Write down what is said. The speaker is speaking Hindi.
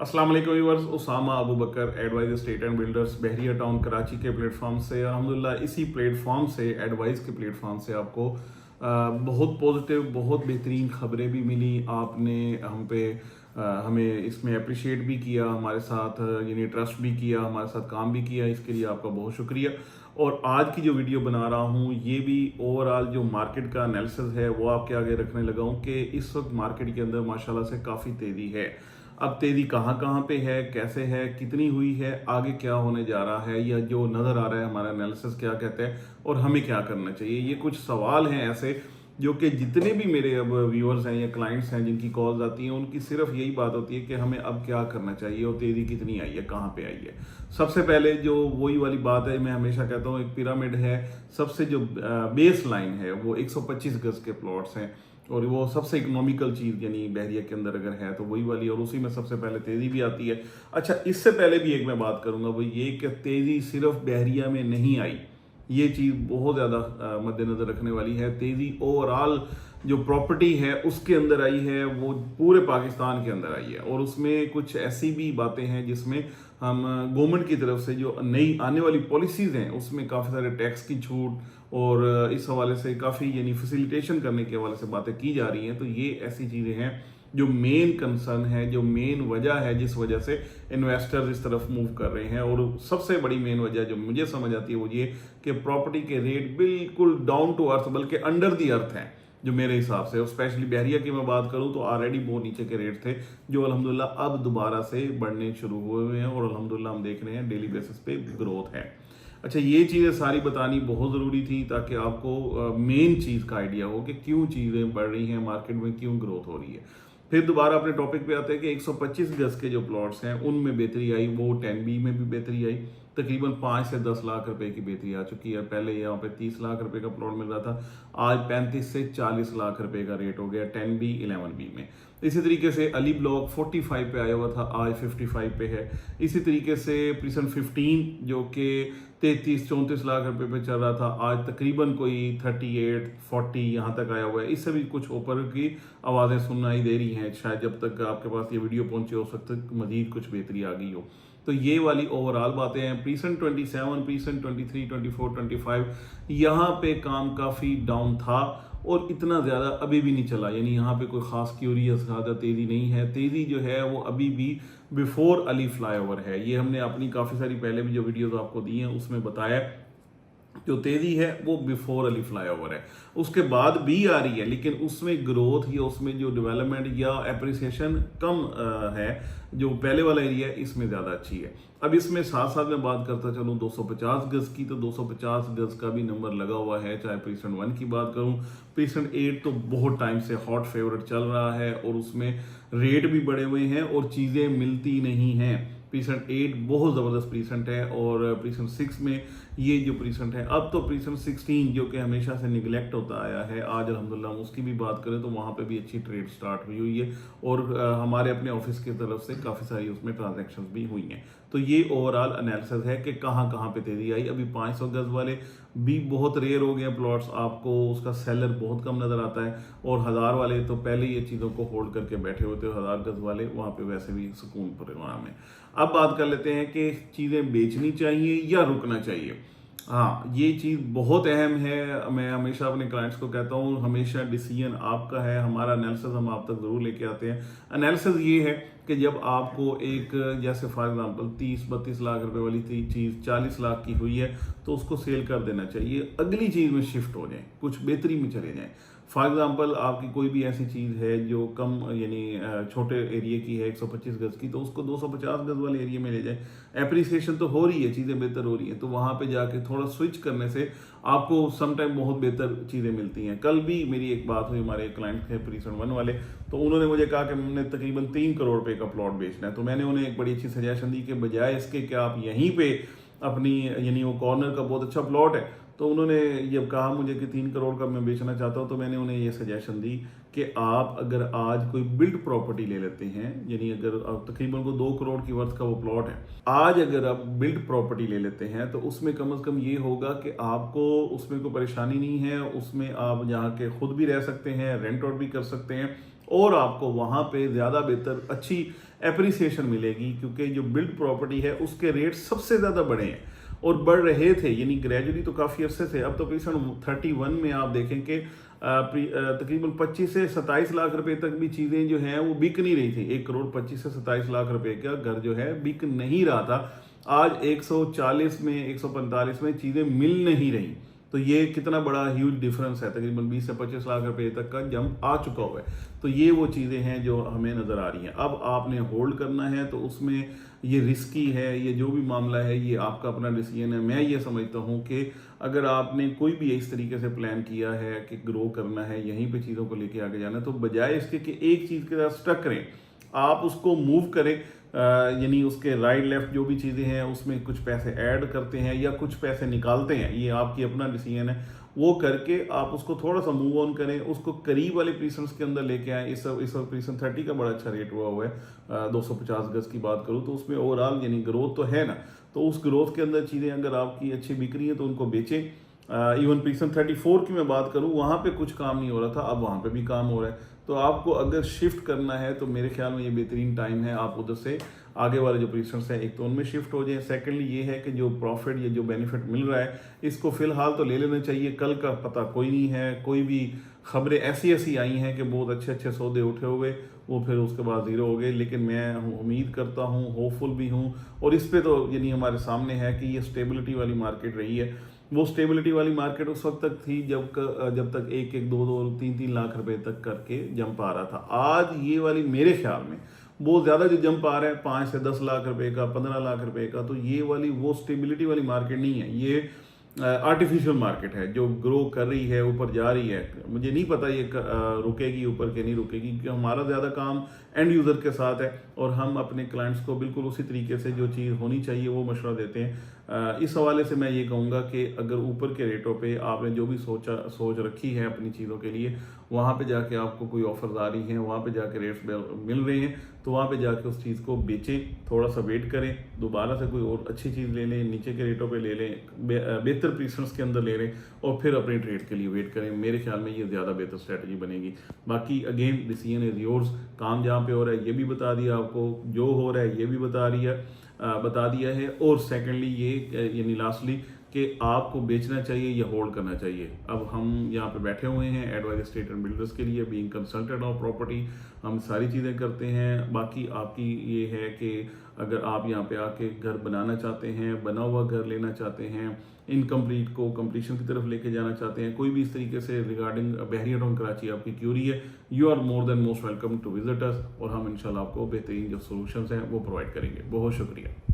अस्सलाम वालेकुम viewers, Usama Abu Bakar advice estate and builders Bahria town Karachi के प्लेटफॉर्म से अल्हम्दुलिल्लाह इसी प्लेटफॉर्म से एडवाइस के प्लेटफॉर्म से आपको बहुत पॉजिटिव बहुत बेहतरीन खबरें भी मिली। आपने हम पे हमें इसमें अप्रिशिएट भी किया, हमारे साथ यानी ट्रस्ट भी किया, हमारे साथ काम भी किया, इसके लिए आपका बहुत शुक्रिया। और आज की जो वीडियो बना रहा हूँ ये भी ओवरऑल जो मार्केट का एनालिसिस है वो आपके आगे रखने लगा हूँ कि इस वक्त मार्केट के अंदर माशाल्लाह से काफ़ी तेज़ी है। अब तेज़ी कहाँ कहाँ पे है, कैसे है, कितनी हुई है, आगे क्या होने जा रहा है, या जो नज़र आ रहा है हमारा एनालिसिस क्या कहते हैं और हमें क्या करना चाहिए, ये कुछ सवाल हैं ऐसे जो कि जितने भी मेरे अब व्यूअर्स हैं या क्लाइंट्स हैं जिनकी कॉल्स आती हैं उनकी सिर्फ यही बात होती है कि हमें अब क्या करना चाहिए और तेज़ी कितनी आई है, कहाँ पे आई है। सबसे पहले जो वही वाली बात है, मैं हमेशा कहता हूँ एक पिरामिड है, सबसे जो बेस लाइन है वो 125 गज के प्लॉट्स हैं और वो सबसे इकोनॉमिकल चीज़ यानी बहरिया के अंदर अगर है तो वही वाली, और उसी में सबसे पहले तेज़ी भी आती है। अच्छा, इससे पहले भी एक मैं बात करूंगा वो ये कि तेज़ी सिर्फ बहरिया में नहीं आई, ये चीज़ बहुत ज़्यादा मद्देनज़र रखने वाली है। तेज़ी ओवरऑल जो प्रॉपर्टी है उसके अंदर आई है, वो पूरे पाकिस्तान के अंदर आई है, और उसमें कुछ ऐसी भी बातें हैं जिसमें हम गवर्नमेंट की तरफ से जो नई आने वाली पॉलिसीज़ हैं उसमें काफ़ी सारे टैक्स की छूट और इस हवाले से काफ़ी यानी फैसिलिटेशन करने के हवाले से बातें की जा रही हैं। तो ये ऐसी चीज़ें हैं जो मेन कंसर्न है, जो मेन वजह है जिस वजह से इन्वेस्टर्स इस तरफ मूव कर रहे हैं। और सबसे बड़ी मेन वजह जो मुझे समझ आती है वो ये कि प्रॉपर्टी के रेट बिल्कुल डाउन टू अर्थ बल्कि अंडर दी अर्थ हैं जो मेरे हिसाब से। और स्पेशली बहरिया की मैं बात करूं तो ऑलरेडी बहुत नीचे के रेट थे जो अल्हम्दुलिल्लाह अब दोबारा से बढ़ने शुरू हुए हैं और अल्हम्दुलिल्लाह हम देख रहे हैं डेली बेसिस पे ग्रोथ है। अच्छा, ये चीज़ें सारी बतानी बहुत ज़रूरी थी ताकि आपको मेन चीज़ का आइडिया हो कि क्यों चीज़ें बढ़ रही हैं मार्केट में, क्यों ग्रोथ हो रही है। फिर दोबारा अपने टॉपिक पे आते हैं कि 125 गज के जो प्लॉट्स हैं उनमें बेहतरी आई, वो 10B में भी बेहतरी आई, तकरीबन 5 से 10 लाख रुपए की बेहतरी आ चुकी है। पहले यहाँ पे 30 लाख रुपए का प्लॉट मिल रहा था, आज 35 से 40 लाख रुपए का रेट हो गया 10B 11B में। इसी तरीके से अली ब्लॉक 45 पे आया हुआ था, आज 55 पे है। इसी तरीके से प्रिसन 15 जो कि 33-34 लाख रुपए पे चल रहा था, आज तकरीबन कोई 38-40 यहाँ तक आया हुआ है। इससे भी कुछ ऊपर की आवाज़ें सुनाई दे रही हैं, शायद जब तक आपके पास ये वीडियो पहुंचे हो सकता है मजीद कुछ बेहतरी आ गई हो। तो ये वाली ओवरऑल बातें हैं। प्रीसेंट 27, प्रीसेंट 23, 24, 25 यहाँ पे काम काफ़ी डाउन था और इतना ज़्यादा अभी भी नहीं चला, यानी यहाँ पे कोई ख़ास क्यूरियस ज़्यादा तेज़ी नहीं है। तेज़ी जो है वो अभी भी बिफोर अली फ्लाईओवर है। ये हमने अपनी काफ़ी सारी पहले भी जो वीडियोस आपको दी हैं उसमें बताया, जो तेज़ी है वो बिफोर अली फ्लाईओवर है, उसके बाद भी आ रही है, लेकिन उसमें ग्रोथ या उसमें जो डेवलपमेंट या एप्रिसिएशन कम है। जो पहले वाला एरिया है इसमें ज़्यादा अच्छी है। अब इसमें साथ साथ में बात करता चलूँ 250 गज की, तो 250 गज का भी नंबर लगा हुआ है। चाहे प्रीसेंट 1 की बात करूँ, प्रीसेंट 8 तो बहुत टाइम से हॉट फेवरेट चल रहा है और उसमें रेट भी बढ़े हुए हैं और चीज़ें मिलती नहीं हैं। प्रीसेंट 8 बहुत ज़बरदस्त प्रीसेंट है और प्रीसेंट 6 में ये जो प्रीसेंट है, अब तो प्रीसेंट 16 जो कि हमेशा से निगलेक्ट होता आया है, आज अल्हम्दुलिल्लाह उसकी भी बात करें तो वहाँ पे भी अच्छी ट्रेड स्टार्ट हुई है और हमारे अपने ऑफिस की तरफ से काफ़ी सारी उसमें ट्रांजैक्शंस भी हुई हैं। तो ये ओवरऑल एनालिसिस है कि कहाँ कहाँ पे तेज़ी आई। अभी 500 गज वाले भी बहुत रेयर हो गए प्लॉट्स, आपको उसका सेलर बहुत कम नज़र आता है, और 1000 वाले तो पहले ये चीज़ों को होल्ड करके बैठे होते हैं। 1000 गज वाले वहाँ पे वैसे भी सुकून प्रोग्राम है। अब बात कर लेते हैं कि चीज़ें बेचनी चाहिए या रुकना चाहिए। हाँ, ये चीज़ बहुत अहम है। मैं हमेशा अपने क्लाइंट्स को कहता हूँ हमेशा डिसीजन आपका है, हमारा एनालिसिस हम आप तक ज़रूर लेके आते हैं। एनालिसिस ये है कि जब आपको एक जैसे फॉर एग्जांपल 30-32 लाख रुपए वाली चीज़ 40 लाख की हुई है तो उसको सेल कर देना चाहिए, अगली चीज़ में शिफ्ट हो जाए, कुछ बेहतरी में चले जाएं। फॉर एग्जांपल आपकी कोई भी ऐसी चीज़ है जो कम यानी छोटे एरिया की है 125 गज की, तो उसको 250 गज वाले एरिया में ले जाए। एप्रिसिएशन तो हो रही है, चीज़ें बेहतर हो रही हैं, तो वहाँ पे जाके थोड़ा स्विच करने से आपको समटाइम बहुत बेहतर चीज़ें मिलती हैं। कल भी मेरी एक बात हुई, हमारे क्लाइंट थे प्रीसेंट 1 वाले, तो उन्होंने मुझे कहा कि हमने तकरीबन 3 करोड़ रुपए का प्लॉट बेचना है। तो मैंने उन्हें एक बड़ी अच्छी सजेशन दी कि बजाय इसके कि आप यहीं पे अपनी यानी वो कॉर्नर का बहुत अच्छा प्लॉट है, तो उन्होंने जब कहा मुझे कि 3 करोड़ का मैं बेचना चाहता हूँ, तो मैंने उन्हें ये सजेशन दी कि आप अगर आज कोई बिल्ड प्रॉपर्टी ले लेते हैं, यानी अगर आप तकरीबन को 2 करोड़ की वर्थ का वो प्लॉट है, आज अगर आप बिल्ड प्रॉपर्टी ले लेते हैं तो उसमें कम से कम ये होगा कि आपको उसमें कोई परेशानी नहीं है, उसमें आप यहाँ के खुद भी रह सकते हैं, रेंट आउट भी कर सकते हैं, और आपको वहाँ पे ज़्यादा बेहतर अच्छी एप्रिसिएशन मिलेगी, क्योंकि जो बिल्ड प्रॉपर्टी है उसके रेट सबसे ज़्यादा बढ़े हैं और बढ़ रहे थे, यानी ग्रेजुअली तो काफ़ी अरसे से। अब तो प्रीसेशन 31 में आप देखें कि तकरीबन 25 से 27 लाख रुपए तक भी चीज़ें जो हैं वो बिक नहीं रही थी। 1 करोड़ 25 से 27 लाख रुपए का घर जो है बिक नहीं रहा था। आज 140 में 145 में चीज़ें मिल नहीं रही। तो ये कितना बड़ा ह्यूज डिफरेंस है, तकरीबन 20 से 25 लाख रुपए तक का जंप आ चुका हुआ है। तो ये वो चीज़ें हैं जो हमें नज़र आ रही हैं। अब आपने होल्ड करना है तो उसमें ये रिस्की है, ये जो भी मामला है ये आपका अपना डिसीजन है। मैं ये समझता हूँ कि अगर आपने कोई भी इस तरीके से प्लान किया है कि ग्रो करना है, यहीं पे चीज़ों को लेके आगे जाना है, तो बजाय इसके कि एक चीज़ के साथ स्टक करें, आप उसको मूव करें, यानी उसके राइट लेफ्ट जो भी चीज़ें हैं उसमें कुछ पैसे ऐड करते हैं या कुछ पैसे निकालते हैं, ये आपकी अपना डिसीजन है। वो करके आप उसको थोड़ा सा मूव ऑन करें, उसको करीब वाले प्रीसेंस के अंदर लेके आए। इस वक्त प्रीसेंस 30 का बड़ा अच्छा रेट हुआ है। 250 गज की बात करूँ तो उसमें ओवरऑल यानी ग्रोथ तो है ना, तो उस ग्रोथ के अंदर चीज़ें अगर आपकी अच्छी बिक रही है तो उनको बेचें। इवन प्रीसेंस 34 की मैं बात करूँ, वहाँ पे कुछ काम नहीं हो रहा था, अब वहाँ पे भी काम हो रहा है। तो आपको अगर शिफ्ट करना है तो मेरे ख्याल में ये बेहतरीन टाइम है, आप उधर से आगे वाले जो प्रीसेंस हैं एक तो उनमें शिफ्ट हो जाए। सेकेंडली ये है कि जो प्रॉफिट या जो बेनिफिट मिल रहा है इसको फिलहाल तो ले लेना चाहिए, कल का पता कोई नहीं है। कोई भी खबरें ऐसी ऐसी आई हैं कि बहुत अच्छे अच्छे सौदे उठे हुए वो फिर उसके बाद ज़ीरो हो गए। लेकिन मैं उम्मीद करता हूँ, होपफुल भी हूँ, और इस पे तो यानी हमारे सामने है कि ये स्टेबिलिटी वाली मार्केट रही है। वो स्टेबिलिटी वाली मार्केट उस वक्त तक थी जब तक 1-1, 2-2, 3-3 लाख रुपए तक करके जंप आ रहा था। आज ये वाली मेरे ख्याल में बहुत ज़्यादा जो जंप आ रहा है 5 से 10 लाख रुपए का, 15 लाख रुपए का, तो ये वाली वो स्टेबिलिटी वाली मार्केट नहीं है। ये आर्टिफिशियल मार्केट है जो ग्रो कर रही है, ऊपर जा रही है। मुझे नहीं पता ये रुकेगी ऊपर के नहीं रुकेगी, क्योंकि हमारा ज़्यादा काम एंड यूज़र के साथ है और हम अपने क्लाइंट्स को बिल्कुल उसी तरीके से जो चीज़ होनी चाहिए वो मशवरा देते हैं। इस हवाले से मैं ये कहूँगा कि अगर ऊपर के रेटों पे आपने जो भी सोच रखी है अपनी चीज़ों के लिए, वहाँ पे जाके आपको कोई ऑफर्स आ रही हैं, वहाँ पे जाके रेट्स मिल रहे हैं, तो वहाँ पे जाके उस चीज़ को बेचें। थोड़ा सा वेट करें, दोबारा से कोई और अच्छी चीज़ ले लें, नीचे के रेटों पे ले लें, बेहतर प्रीसेंस के अंदर ले लें और फिर अपने ट्रेड के लिए वेट करें। मेरे ख्याल में ये ज़्यादा बेहतर स्ट्रेटजी बनेगी। बाकी अगेन डिसीजन इज योर्स। काम जहाँ पे हो रहा है ये भी बता दिया आपको, जो हो रहा है ये भी बता दिया है। और सेकेंडली ये यानी लास्टली कि आपको बेचना चाहिए या होल्ड करना चाहिए। अब हम यहाँ पे बैठे हुए हैं एडवाइज एस्टेट एंड बिल्डर्स के लिए, बीइंग कंसल्टेंट ऑफ प्रॉपर्टी, हम सारी चीज़ें करते हैं। बाकी आपकी ये है कि अगर आप यहाँ पे आके घर बनाना चाहते हैं, बना हुआ घर लेना चाहते हैं, इनकम्प्लीट को कंप्लीशन की तरफ लेके जाना चाहते हैं, कोई भी इस तरीके से रिगार्डिंग बहरिया टाउन कराची आपकी क्यूरी है, you are more than most welcome to visit us, और हम इंशाल्लाह आपको बेहतरीन जो सोल्यूशंस हैं वो प्रोवाइड करेंगे। बहुत शुक्रिया।